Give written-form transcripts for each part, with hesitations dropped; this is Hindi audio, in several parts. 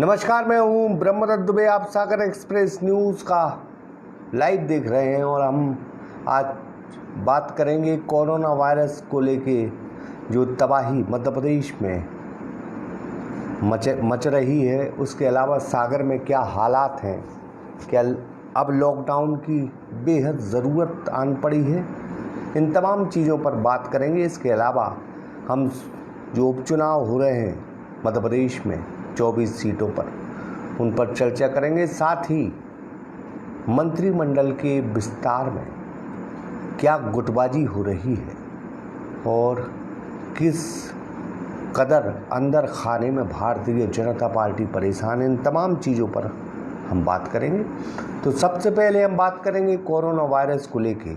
नमस्कार, मैं हूं ब्रह्मदत्त दुबे। आप सागर एक्सप्रेस न्यूज़ का लाइव देख रहे हैं और हम आज बात करेंगे कोरोना वायरस को लेके जो तबाही मध्य प्रदेश में मच रही है, उसके अलावा सागर में क्या हालात हैं, क्या अब लॉकडाउन की बेहद ज़रूरत आन पड़ी है, इन तमाम चीज़ों पर बात करेंगे। इसके अलावा हम जो उपचुनाव हो रहे हैं मध्य प्रदेश में 24 सीटों पर, उन पर चर्चा करेंगे। साथ ही मंत्रिमंडल के विस्तार में क्या गुटबाजी हो रही है और किस कदर अंदर खाने में भारतीय जनता पार्टी परेशान है, इन तमाम चीज़ों पर हम बात करेंगे। तो सबसे पहले हम बात करेंगे कोरोना वायरस को लेके,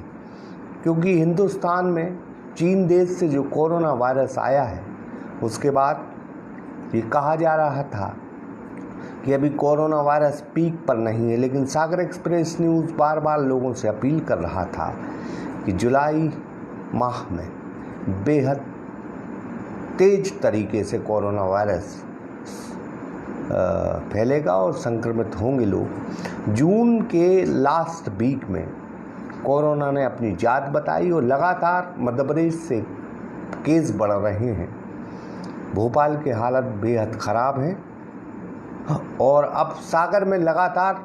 क्योंकि हिंदुस्तान में चीन देश से जो कोरोना वायरस आया है, उसके बाद ये कहा जा रहा था कि अभी कोरोना वायरस पीक पर नहीं है, लेकिन सागर एक्सप्रेस न्यूज़ बार बार लोगों से अपील कर रहा था कि जुलाई माह में बेहद तेज तरीके से कोरोना वायरस फैलेगा और संक्रमित होंगे लोग। जून के लास्ट वीक में कोरोना ने अपनी जात बताई और लगातार मध्य प्रदेश से केस बढ़ रहे हैं। भोपाल की हालत बेहद ख़राब है और अब सागर में लगातार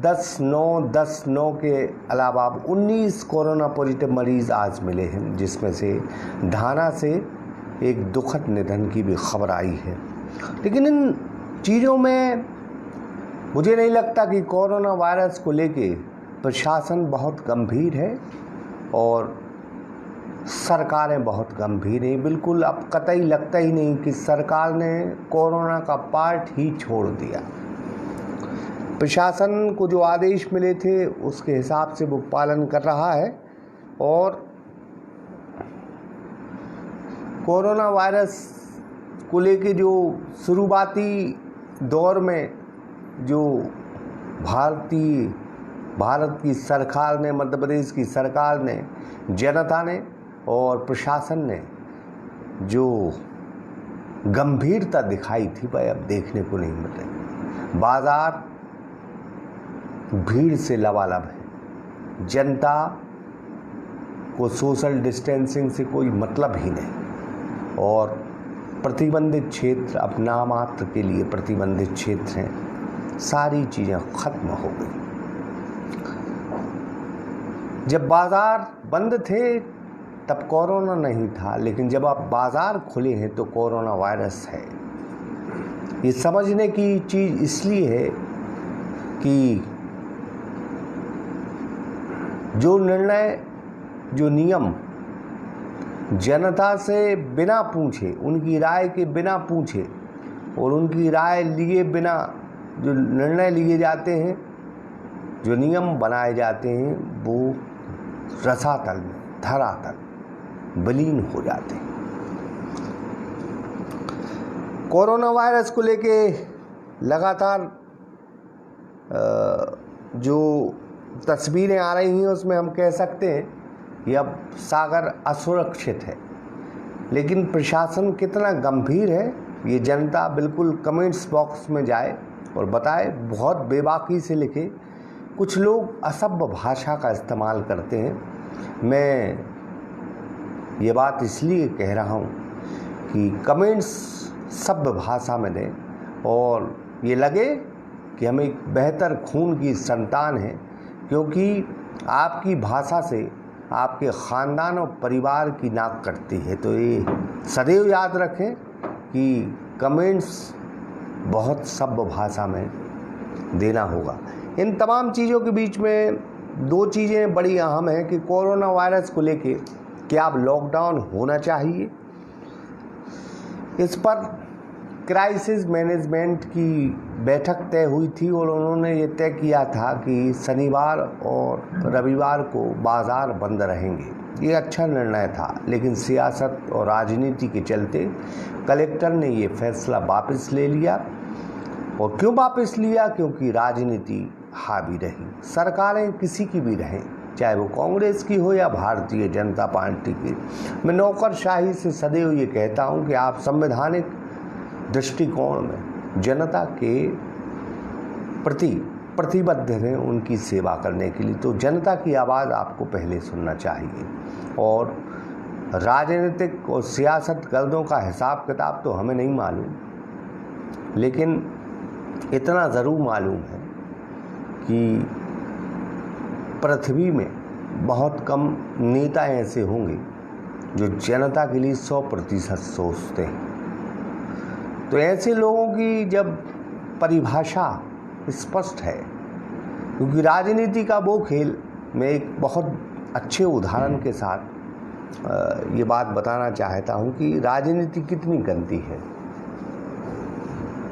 10-9 के अलावा 19 कोरोना पॉजिटिव मरीज़ आज मिले हैं, जिसमें से ढाना से एक दुखद निधन की भी खबर आई है। लेकिन इन चीज़ों में मुझे नहीं लगता कि कोरोना वायरस को लेके प्रशासन बहुत गंभीर है और सरकारें बहुत गंभीर हैं। बिल्कुल अब कतई लगता ही नहीं कि सरकार ने कोरोना का पार्ट ही छोड़ दिया। प्रशासन को जो आदेश मिले थे उसके हिसाब से वो पालन कर रहा है और कोरोना वायरस को लेके जो शुरुआती दौर में जो भारत की सरकार ने, मध्य प्रदेश की सरकार ने, जनता ने और प्रशासन ने जो गंभीरता दिखाई थी, वह अब देखने को नहीं मिल रही। बाजार भीड़ से लबालब है, जनता को सोशल डिस्टेंसिंग से कोई मतलब ही नहीं और प्रतिबंधित क्षेत्र अब नामात्र के लिए प्रतिबंधित क्षेत्र हैं। सारी चीज़ें खत्म हो गई। जब बाजार बंद थे तब कोरोना नहीं था, लेकिन जब आप बाजार खुले हैं तो कोरोना वायरस है। ये समझने की चीज़ इसलिए है कि जो निर्णय, जो नियम जनता से बिना पूछे, उनकी राय के बिना पूछे और उनकी राय लिए बिना जो निर्णय लिए जाते हैं, जो नियम बनाए जाते हैं, वो रसातल में, धरातल विलीन हो जाते हैं। कोरोना वायरस को लेके लगातार जो तस्वीरें आ रही हैं उसमें हम कह सकते हैं कि अब सागर असुरक्षित है। लेकिन प्रशासन कितना गंभीर है ये जनता बिल्कुल कमेंट्स बॉक्स में जाए और बताए। बहुत बेबाकी से लिखे, कुछ लोग असभ्य भाषा का इस्तेमाल करते हैं। मैं ये बात इसलिए कह रहा हूँ कि कमेंट्स सभ्य भाषा में दें और ये लगे कि हम एक बेहतर खून की संतान हैं, क्योंकि आपकी भाषा से आपके ख़ानदान और परिवार की नाक कटती है। तो ये सदैव याद रखें कि कमेंट्स बहुत सभ्य भाषा में देना होगा। इन तमाम चीज़ों के बीच में दो चीज़ें बड़ी अहम हैं कि कोरोना वायरस को लेके क्या अब लॉकडाउन होना चाहिए। इस पर क्राइसिस मैनेजमेंट की बैठक तय हुई थी और उन्होंने ये तय किया था कि शनिवार और रविवार को बाज़ार बंद रहेंगे। ये अच्छा निर्णय था, लेकिन सियासत और राजनीति के चलते कलेक्टर ने ये फैसला वापस ले लिया। और क्यों वापस लिया? क्योंकि राजनीति हावी रही। सरकारें किसी की भी रहें, चाहे वो कांग्रेस की हो या भारतीय जनता पार्टी की। मैं नौकरशाही से सदैव ये कहता हूँ कि आप संवैधानिक दृष्टिकोण में जनता के प्रतिबद्ध हैं उनकी सेवा करने के लिए। तो जनता की आवाज़ आपको पहले सुनना चाहिए। और राजनीतिक और सियासत गर्दों का हिसाब किताब तो हमें नहीं मालूम, लेकिन इतना ज़रूर मालूम है कि पृथ्वी में बहुत कम नेता ऐसे होंगे जो जनता के लिए 100% सोचते हैं। तो ऐसे लोगों की जब परिभाषा स्पष्ट है, क्योंकि राजनीति का वो खेल, मैं एक बहुत अच्छे उदाहरण के साथ ये बात बताना चाहता हूँ कि राजनीति कितनी गंदी है।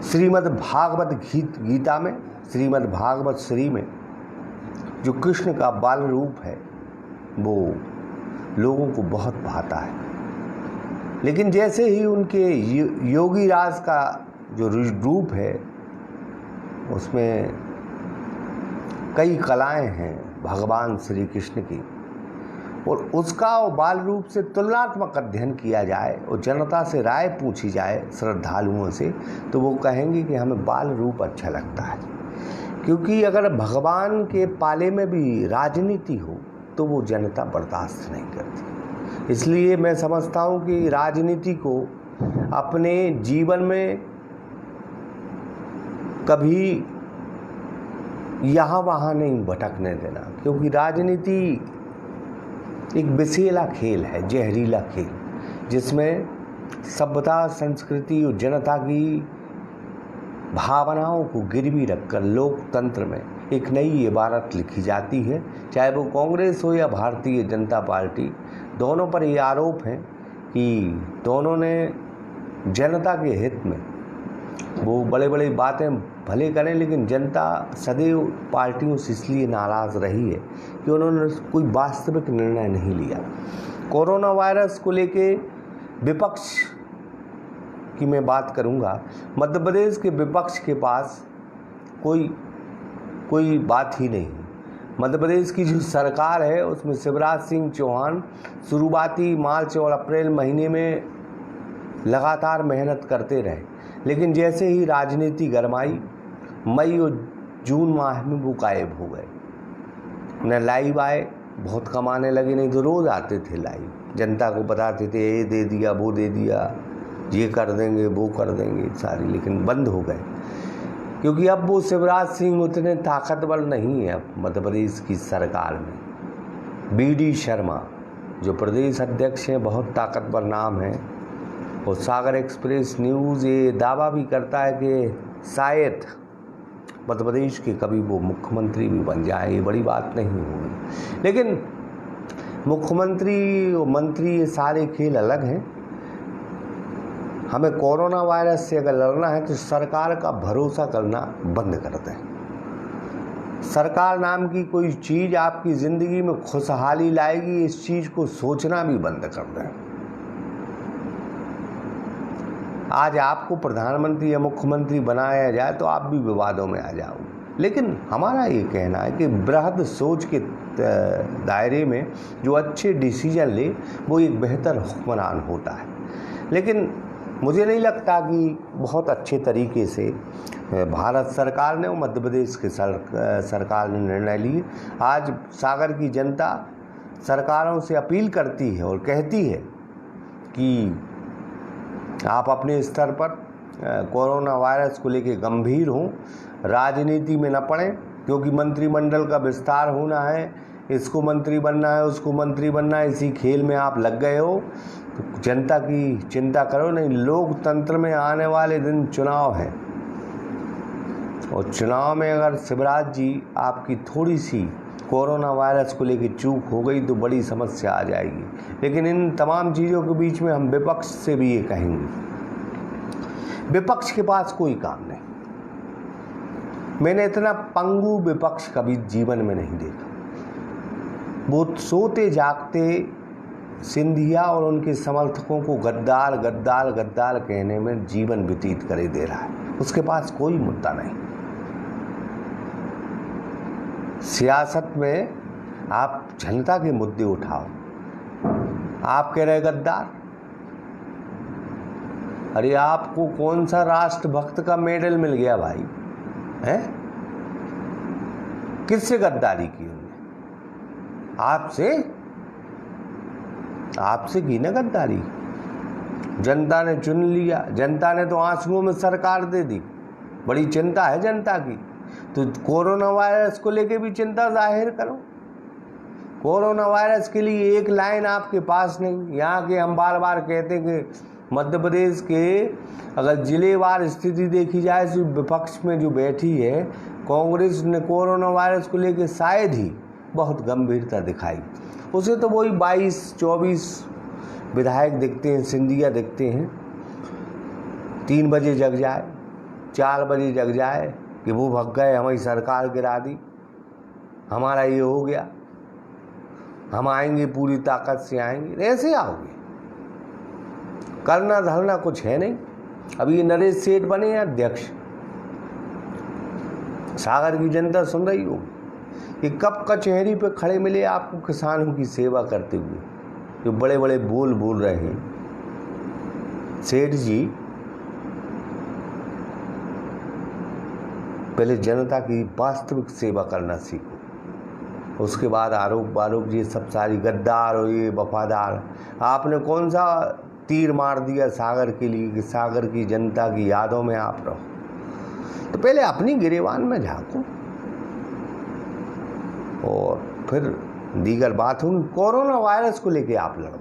श्रीमद् भागवत गीता में, श्रीमद् भागवत श्री में जो कृष्ण का बाल रूप है वो लोगों को बहुत भाता है, लेकिन जैसे ही उनके योगी राज का जो रूप है उसमें कई कलाएं हैं भगवान श्री कृष्ण की, और उसका बाल रूप से तुलनात्मक अध्ययन किया जाए और जनता से राय पूछी जाए श्रद्धालुओं से, तो वो कहेंगे कि हमें बाल रूप अच्छा लगता है। क्योंकि अगर भगवान के पाले में भी राजनीति हो तो वो जनता बर्दाश्त नहीं करती। इसलिए मैं समझता हूँ कि राजनीति को अपने जीवन में कभी यहाँ वहाँ नहीं भटकने देना, क्योंकि राजनीति एक विषैला खेल है, जहरीला खेल, जिसमें सभ्यता, संस्कृति और जनता की भावनाओं को गिरवी रखकर लोकतंत्र में एक नई इबारत लिखी जाती है। चाहे वो कांग्रेस हो या भारतीय जनता पार्टी, दोनों पर ये आरोप है कि दोनों ने जनता के हित में वो बड़े बड़े बातें भले करें, लेकिन जनता सदैव पार्टियों से इसलिए नाराज़ रही है कि उन्होंने कोई वास्तविक निर्णय नहीं लिया। कोरोना वायरस को लेके विपक्ष की मैं बात करूंगा। मध्य प्रदेश के विपक्ष के पास कोई बात ही नहीं। मध्य प्रदेश की जो सरकार है उसमें शिवराज सिंह चौहान शुरुआती मार्च और अप्रैल महीने में लगातार मेहनत करते रहे, लेकिन जैसे ही राजनीति गरमाई, मई और जून माह में वो गायब हो गए। न लाइव आए, बहुत कम आने लगे, नहीं तो रोज़ आते थे लाइव, जनता को बताते थे ये दे दिया, वो दे दिया, ये कर देंगे, वो कर देंगे सारी, लेकिन बंद हो गए। क्योंकि अब वो शिवराज सिंह उतने ताकतवर नहीं है। अब मध्य प्रदेश की सरकार में BD शर्मा जो प्रदेश अध्यक्ष हैं, बहुत ताकतवर नाम है, और सागर एक्सप्रेस न्यूज़ ये दावा भी करता है कि शायद मध्य प्रदेश के कभी वो मुख्यमंत्री भी बन जाए। ये बड़ी बात नहीं होगी, लेकिन मुख्यमंत्री और मंत्री ये सारे खेल अलग हैं। हमें कोरोना वायरस से अगर लड़ना है तो सरकार का भरोसा करना बंद कर दें। सरकार नाम की कोई चीज़ आपकी ज़िंदगी में खुशहाली लाएगी, इस चीज़ को सोचना भी बंद कर दें। आज आपको प्रधानमंत्री या मुख्यमंत्री बनाया जाए तो आप भी विवादों में आ जाओ, लेकिन हमारा ये कहना है कि बृहद सोच के दायरे में जो अच्छे डिसीजन ले वो एक बेहतर हुक्मरान होता है। लेकिन मुझे नहीं लगता कि बहुत अच्छे तरीके से भारत सरकार ने और मध्य प्रदेश के सरकार ने निर्णय लिए। आज सागर की जनता सरकारों से अपील करती है और कहती है कि आप अपने स्तर पर कोरोना वायरस को लेकर गंभीर हों, राजनीति में न पड़ें, क्योंकि मंत्रिमंडल का विस्तार होना है, इसको मंत्री बनना है, उसको मंत्री बनना है, इसी खेल में आप लग गए हो। तो जनता की चिंता करो नहीं। लोकतंत्र में आने वाले दिन चुनाव है, और चुनाव में अगर शिवराज जी आपकी थोड़ी सी कोरोना वायरस को लेकर चूक हो गई तो बड़ी समस्या आ जाएगी। लेकिन इन तमाम चीज़ों के बीच में हम विपक्ष से भी ये कहेंगे, विपक्ष के पास कोई काम नहीं। मैंने इतना पंगु विपक्ष कभी जीवन में नहीं देखा। वो सोते जागते सिंधिया और उनके समर्थकों को गद्दार गद्दार गद्दार कहने में जीवन व्यतीत करे दे रहा है। उसके पास कोई मुद्दा नहीं। सियासत में आप जनता के मुद्दे उठाओ, आप कह रहे गद्दार। अरे आपको कौन सा राष्ट्रभक्त का मेडल मिल गया भाई? हैं? किससे गद्दारी की उन्होंने? आपसे की ना गद्दारी। जनता ने चुन लिया, जनता ने तो आंसुओं में सरकार दे दी। बड़ी चिंता है जनता की, तो कोरोना वायरस को लेके भी चिंता जाहिर करो। कोरोना वायरस के लिए एक लाइन आपके पास नहीं। यहाँ के हम बार बार कहते हैं कि मध्य प्रदेश के अगर जिलेवार स्थिति देखी जाए तो विपक्ष में जो बैठी है कांग्रेस ने कोरोना वायरस को लेकर शायद ही बहुत गंभीरता दिखाई। उसे तो वही 22-24 विधायक दिखते हैं, सिंधिया दिखते हैं। 3 बजे जग जाए, 4 बजे जग जाए कि वो भग गए, हमारी सरकार गिरा दी, हमारा ये हो गया, हम आएंगे पूरी ताकत से आएंगे। ऐसे आओगे? करना धरना कुछ है नहीं। अभी ये नरेश सेठ बने हैं अध्यक्ष, सागर की जनता सुन रही होगी कि कब कचहरी पे खड़े मिले आपको किसानों की सेवा करते हुए, जो बड़े बड़े बोल बोल रहे हैं। सेठ जी, पहले जनता की वास्तविक सेवा करना सीखो, उसके बाद आरोप ये सब सारी गद्दार और ये वफादार। आपने कौन सा तीर मार दिया सागर के लिए कि सागर की जनता की यादों में आप रहो? तो पहले अपनी गिरेबान में झांको और फिर दीगर बात होगी। कोरोना वायरस को लेके आप लड़ो,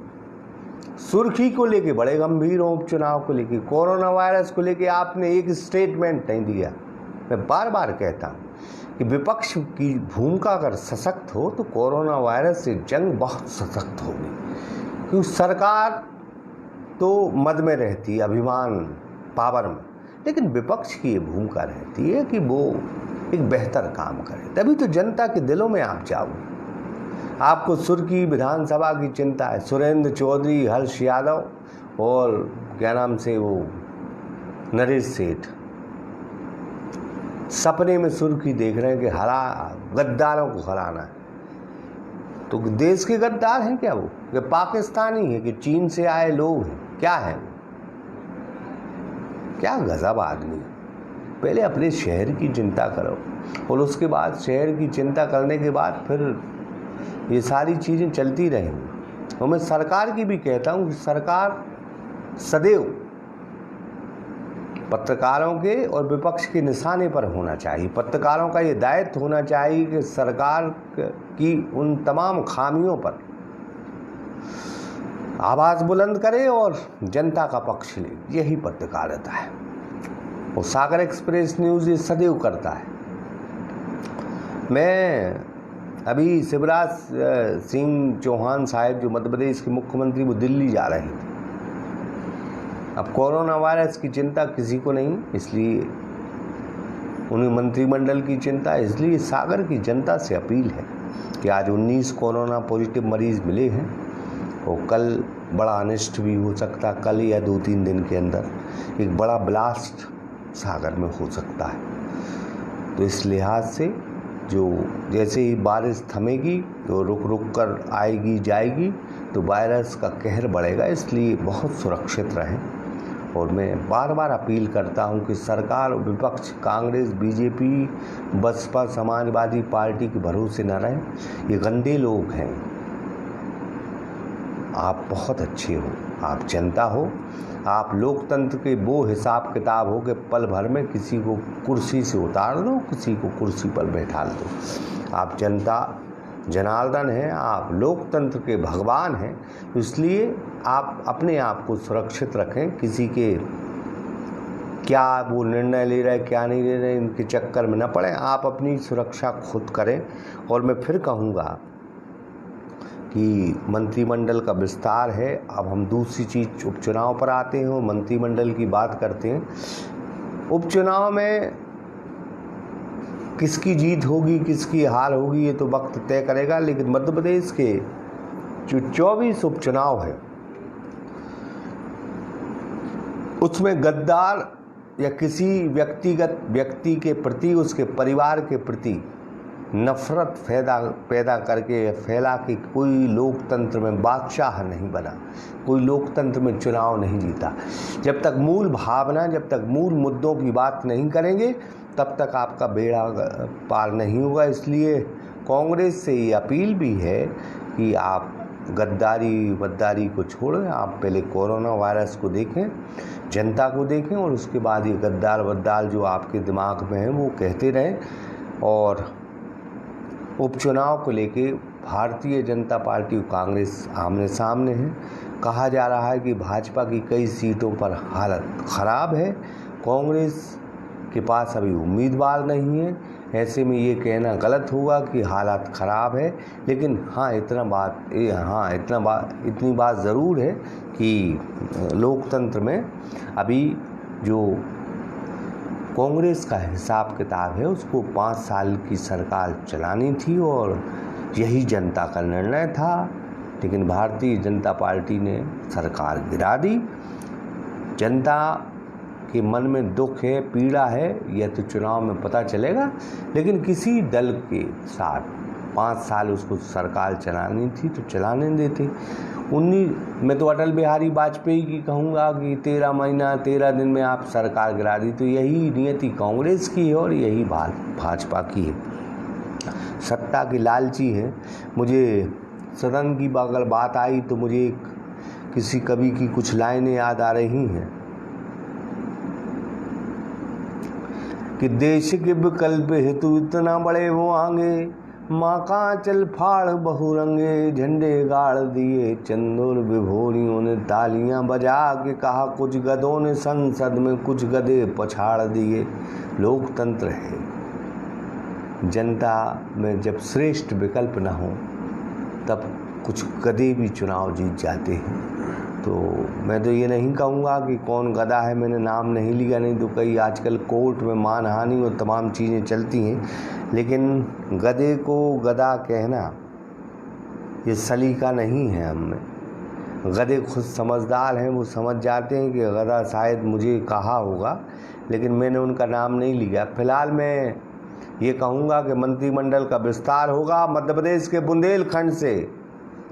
सुर्खी को लेके बड़े गंभीर हो, उपचुनाव को लेके। कोरोना वायरस को लेके आपने एक स्टेटमेंट नहीं दिया। मैं बार बार कहता हूँ कि विपक्ष की भूमिका अगर सशक्त हो तो कोरोना वायरस से जंग बहुत सशक्त होगी, क्योंकि सरकार तो मद में रहती है, अभिमान पावर में, लेकिन विपक्ष की ये भूमिका रहती है कि वो एक बेहतर काम करे, तभी तो जनता के दिलों में आप जाओगे। आपको सुर्खी विधानसभा की चिंता है, सुरेंद्र चौधरी, हर्ष यादव और क्या नाम से वो नरेश सेठ सपने में सुर्खी देख रहे हैं कि गद्दारों को हराना है। तो देश के गद्दार हैं क्या वो? कि पाकिस्तानी है, कि चीन से आए लोग हैं? क्या है वो? क्या गजब आदमी। पहले अपने शहर की चिंता करो और उसके बाद शहर की चिंता करने के बाद फिर ये सारी चीज़ें चलती रहेंगी। और मैं सरकार की भी कहता हूँ कि सरकार सदैव पत्रकारों के और विपक्ष के निशाने पर होना चाहिए। पत्रकारों का ये दायित्व होना चाहिए कि सरकार की उन तमाम खामियों पर आवाज़ बुलंद करे और जनता का पक्ष ले। यही पत्रकारिता है और सागर एक्सप्रेस न्यूज़ ये सदैव करता है। मैं अभी शिवराज सिंह चौहान साहब जो मध्य प्रदेश के मुख्यमंत्री, वो दिल्ली जा रहे थे। अब कोरोना वायरस की चिंता किसी को नहीं, इसलिए उन्हें मंत्रिमंडल की चिंता, इसलिए सागर की जनता से अपील है कि आज 19 कोरोना पॉजिटिव मरीज मिले हैं और कल बड़ा अनिष्ट भी हो सकता है। कल या 2-3 दिन के अंदर एक बड़ा ब्लास्ट सागर में हो सकता है। तो इस लिहाज से जो जैसे ही बारिश थमेगी तो रुक रुक कर आएगी जाएगी तो वायरस का कहर बढ़ेगा, इसलिए बहुत सुरक्षित रहें। और मैं बार बार अपील करता हूं कि सरकार और विपक्ष, कांग्रेस, बीजेपी, बसपा, समाजवादी पार्टी के भरोसे न रहें। ये गंदे लोग हैं। आप बहुत अच्छे हो, आप जनता हो, आप लोकतंत्र के वो हिसाब किताब हो कि पल भर में किसी को कुर्सी से उतार दो, किसी को कुर्सी पर बैठा दो। आप जनता जनार्दन हैं, आप लोकतंत्र के भगवान हैं, इसलिए आप अपने आप को सुरक्षित रखें। किसी के क्या वो निर्णय ले रहे क्या नहीं ले रहे इनके चक्कर में न पड़े, आप अपनी सुरक्षा खुद करें। और मैं फिर कहूँगा कि मंत्रिमंडल का विस्तार है। अब हम दूसरी चीज़ उपचुनाव पर आते हैं और मंत्रिमंडल की बात करते हैं। उपचुनाव में किसकी जीत होगी, किसकी हार होगी, ये तो वक्त तय करेगा। लेकिन मध्य प्रदेश के जो 24 उपचुनाव है उसमें गद्दार या किसी व्यक्ति के प्रति, उसके परिवार के प्रति नफरत पैदा करके फैला कि कोई लोकतंत्र में बादशाह नहीं बना, कोई लोकतंत्र में चुनाव नहीं जीता। जब तक मूल भावना, जब तक मूल मुद्दों की बात नहीं करेंगे, तब तक आपका बेड़ा पार नहीं होगा। इसलिए कांग्रेस से ये अपील भी है कि आप गद्दारी को छोड़ें। आप पहले कोरोना वायरस को देखें, जनता को देखें, और उसके बाद ये गद्दार जो आपके दिमाग में है वो कहते रहें। और उपचुनाव को लेके भारतीय जनता पार्टी और कांग्रेस आमने सामने है। कहा जा रहा है कि भाजपा की कई सीटों पर हालत ख़राब है, कांग्रेस के पास अभी उम्मीदवार नहीं है। ऐसे में ये कहना गलत होगा कि हालात ख़राब है। लेकिन इतनी बात ज़रूर है कि लोकतंत्र में अभी जो कांग्रेस का हिसाब किताब है, उसको 5 साल की सरकार चलानी थी और यही जनता का निर्णय था। लेकिन भारतीय जनता पार्टी ने सरकार गिरा दी। जनता के मन में दुख है, पीड़ा है, यह तो चुनाव में पता चलेगा। लेकिन किसी दल के साथ 5 साल उसको सरकार चलानी थी तो चलाने देते। मैं तो अटल बिहारी वाजपेयी की कहूँगा कि 13 महीना 13 दिन में आप सरकार गिरा दी। तो यही नियति कांग्रेस की है और यही भाजपा की है। सत्ता की लालची है। मुझे सदन की अगर बात आई तो मुझे किसी कवि की कुछ लाइनें याद आ रही हैं कि देश के विकल्प हेतु इतना बड़े वो आगे, माँ का चल फाड़ बहुरंगे, झंडे गाड़ दिए चंदोर विभोरियों ने तालियां बजा के कहा कुछ गधों ने संसद में कुछ गधे पछाड़ दिए। लोकतंत्र है, जनता में जब श्रेष्ठ विकल्प न हो तब कुछ गधे भी चुनाव जीत जाते हैं। तो मैं तो ये नहीं कहूँगा कि कौन गधा है, मैंने नाम नहीं लिया, नहीं तो कई आजकल कोर्ट में मानहानि और तमाम चीज़ें चलती हैं। लेकिन गधे को गधा कहना ये सलीका नहीं है हम में। गधे खुद समझदार हैं, वो समझ जाते हैं कि गधा शायद मुझे कहा होगा, लेकिन मैंने उनका नाम नहीं लिया। फिलहाल मैं ये कहूँगा कि मंत्रिमंडल का विस्तार होगा। मध्य प्रदेश के बुंदेलखंड से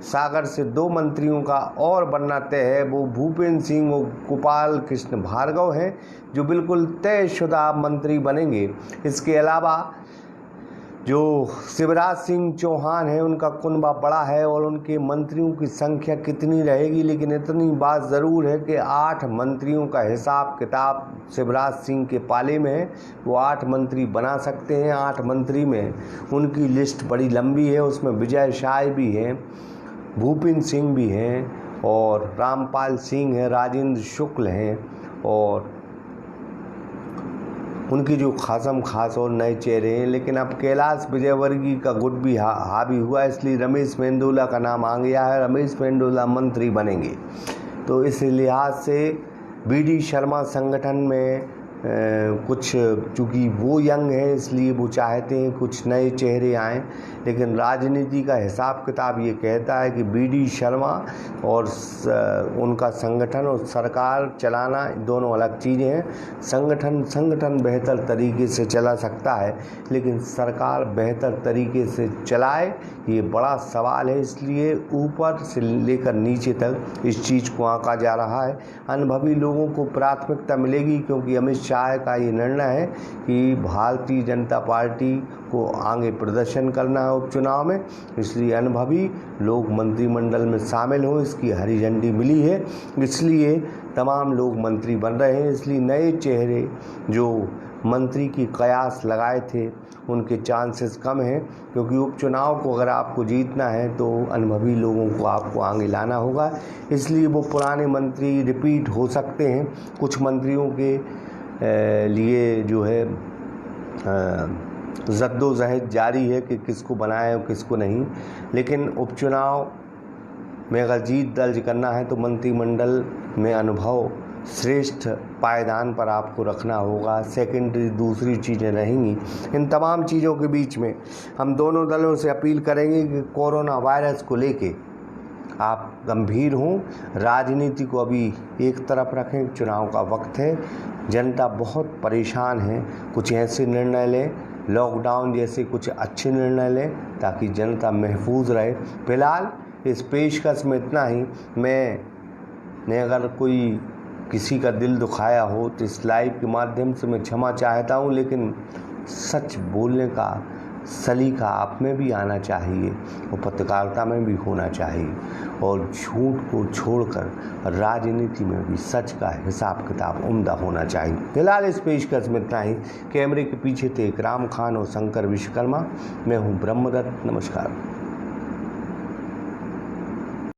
सागर से 2 मंत्रियों का और बनना तय है। वो भूपेंद्र सिंह और गोपाल कृष्ण भार्गव हैं जो बिल्कुल तयशुदा मंत्री बनेंगे। इसके अलावा जो शिवराज सिंह चौहान हैं, उनका कुनबा बड़ा है और उनके मंत्रियों की संख्या कितनी रहेगी, लेकिन इतनी बात ज़रूर है कि 8 मंत्रियों का हिसाब किताब शिवराज सिंह के पाले में है। वो 8 मंत्री बना सकते हैं। 8 मंत्री में उनकी लिस्ट बड़ी लंबी है। उसमें विजय शाह भी हैं, भूपेंद्र सिंह भी हैं और रामपाल सिंह हैं, राजेंद्र शुक्ल हैं और उनकी जो खास और नए चेहरे हैं। लेकिन अब कैलाश विजयवर्गीय का गुट भी हावी हुआ, इसलिए रमेश मेंदोला का नाम आ गया है। रमेश मेंदोला मंत्री बनेंगे। तो इस लिहाज से BD शर्मा संगठन में कुछ, चूँकि वो यंग है इसलिए वो चाहते हैं कुछ नए चेहरे आएँ। लेकिन राजनीति का हिसाब किताब ये कहता है कि BD शर्मा और उनका संगठन और सरकार चलाना दोनों अलग चीज़ें हैं। संगठन बेहतर तरीके से चला सकता है, लेकिन सरकार बेहतर तरीके से चलाए ये बड़ा सवाल है। इसलिए ऊपर से लेकर नीचे तक इस चीज़ को आंका जा रहा है। अनुभवी लोगों को प्राथमिकता मिलेगी, क्योंकि अमित शाह का ये निर्णय है कि भारतीय जनता पार्टी को आगे प्रदर्शन करना है उपचुनाव में। इसलिए अनुभवी लोग मंत्रिमंडल में शामिल हों, इसकी हरी झंडी मिली है। इसलिए तमाम लोग मंत्री बन रहे हैं। इसलिए नए चेहरे जो मंत्री की कयास लगाए थे उनके चांसेस कम हैं, क्योंकि उपचुनाव को अगर आपको जीतना है तो अनुभवी लोगों को आपको आगे लाना होगा। इसलिए वो पुराने मंत्री रिपीट हो सकते हैं। कुछ मंत्रियों के लिए जो है जद्दोजहद जारी है कि किसको बनाएं और किसको नहीं। लेकिन उपचुनाव में अगर जीत दर्ज करना है तो मंत्रिमंडल में अनुभव श्रेष्ठ पायदान पर आपको रखना होगा। सेकेंडरी दूसरी चीज़ें रहेंगी। इन तमाम चीज़ों के बीच में हम दोनों दलों से अपील करेंगे कि कोरोना वायरस को लेके आप गंभीर हों, राजनीति को अभी एक तरफ रखें। चुनाव का वक्त है, जनता बहुत परेशान है। कुछ ऐसे निर्णय लें लॉकडाउन जैसे कुछ अच्छे निर्णय लें ताकि जनता महफूज रहे। फिलहाल इस पेशकश में इतना ही। मैंने अगर कोई किसी का दिल दुखाया हो तो इस लाइव के माध्यम से मैं क्षमा चाहता हूँ, लेकिन सच बोलने का सलीका आप में भी आना चाहिए और पत्रकारिता में भी होना चाहिए, और झूठ को छोड़कर राजनीति में भी सच का हिसाब किताब उम्दा होना चाहिए। फिलहाल इस पेशकश में इतना ही। कैमरे के पीछे थे इकराम खान और शंकर विश्वकर्मा। मैं हूँ ब्रह्मदत्त। नमस्कार।